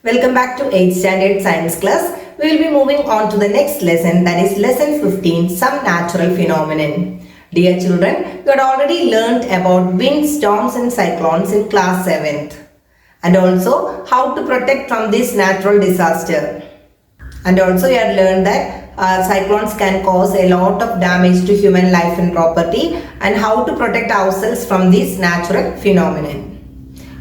Welcome back to 8th standard science class. We will be moving on to the next lesson, that is lesson 15, some natural phenomenon. Dear children, you had already learnt about wind, storms and cyclones in class 7th, and also how to protect from this natural disaster. And also you had learned that cyclones can cause a lot of damage to human life and property, and how to protect ourselves from this natural phenomenon.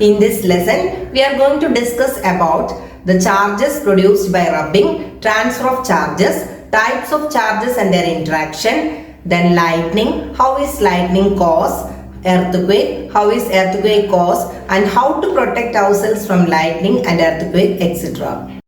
In this lesson, we are going to discuss about the charges produced by rubbing, transfer of charges, types of charges and their interaction, then lightning, how is lightning caused, earthquake, how is earthquake caused, and how to protect ourselves from lightning and earthquake, etc.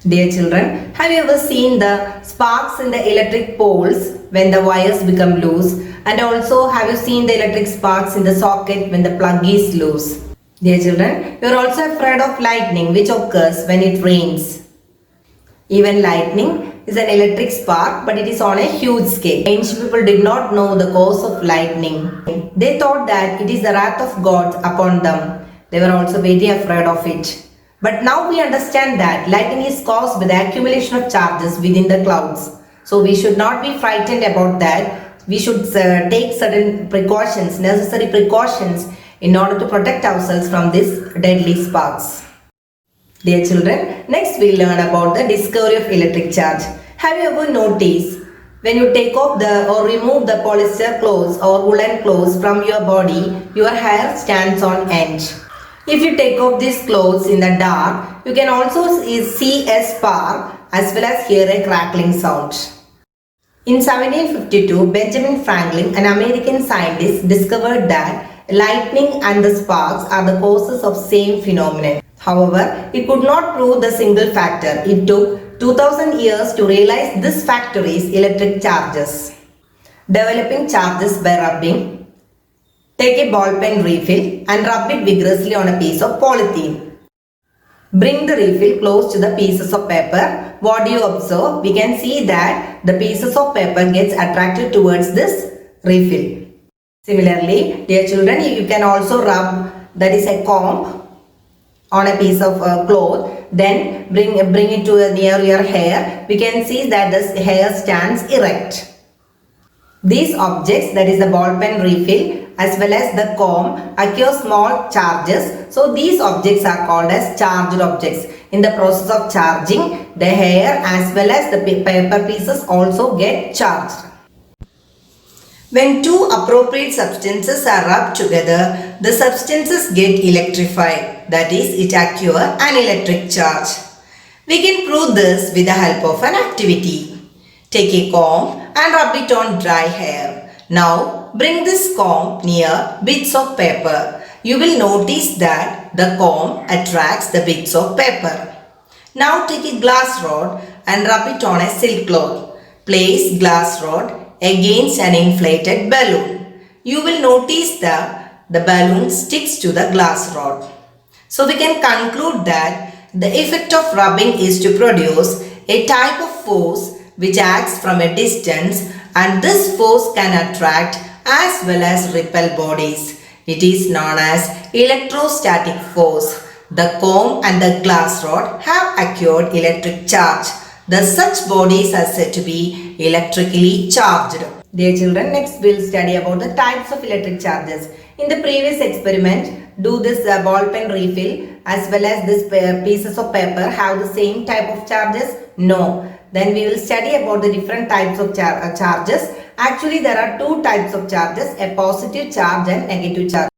Dear children, have you ever seen the sparks in the electric poles when the wires become loose? And also, have you seen the electric sparks in the socket when the plug is loose? Dear children, you are also afraid of lightning, which occurs when it rains. Even lightning is an electric spark, but it is on a huge scale. Ancient people did not know the cause of lightning. They thought that it is the wrath of God upon them. They were also very afraid of it. But now we understand that lightning is caused by the accumulation of charges within the clouds. So we should not be frightened about that. We should take certain precautions, necessary precautions, in order to protect ourselves from these deadly sparks. Dear children, next we learn about the discovery of electric charge. Have you ever noticed when you take off or remove the polyester clothes or woolen clothes from your body, your hair stands on end? If you take off these clothes in the dark, you can also see a spark as well as hear a crackling sound. In 1752, Benjamin Franklin, an American scientist, discovered that lightning and the sparks are the causes of same phenomenon. However, it could not prove the single factor. It took 2000 years to realize this factor is electric charges. Developing charges by rubbing. Take a ball pen refill and rub it vigorously on a piece of polythene. Bring the refill close to the pieces of paper. What do you observe? We can see that the pieces of paper gets attracted towards this refill. Similarly, dear children, you can also rub, that is a comb, on a piece of cloth. Then bring it to near your hair. We can see that the hair stands erect. These objects, that is the ball pen refill as well as the comb, accrue small charges. So these objects are called as charged objects. In the process of charging, the hair as well as the paper pieces also get charged. When two appropriate substances are rubbed together, the substances get electrified. That is, it acquires an electric charge. We can prove this with the help of an activity. Take a comb and rub it on dry hair. Now, bring this comb near bits of paper. You will notice that the comb attracts the bits of paper. Now take a glass rod and rub it on a silk cloth. Place glass rod against an inflated balloon. You will notice that the balloon sticks to the glass rod. So we can conclude that the effect of rubbing is to produce a type of force which acts from a distance, and this force can attract as well as repel bodies. It is known as electrostatic force. The comb and the glass rod have acquired electric charge. Thus such bodies are said to be electrically charged. Dear children, next we will study about the types of electric charges. In the previous experiment, do this ball pen refill as well as this pieces of paper have the same type of charges? No. Then we will study about the different types of charges. Actually, there are two types of charges, a positive charge and negative charge.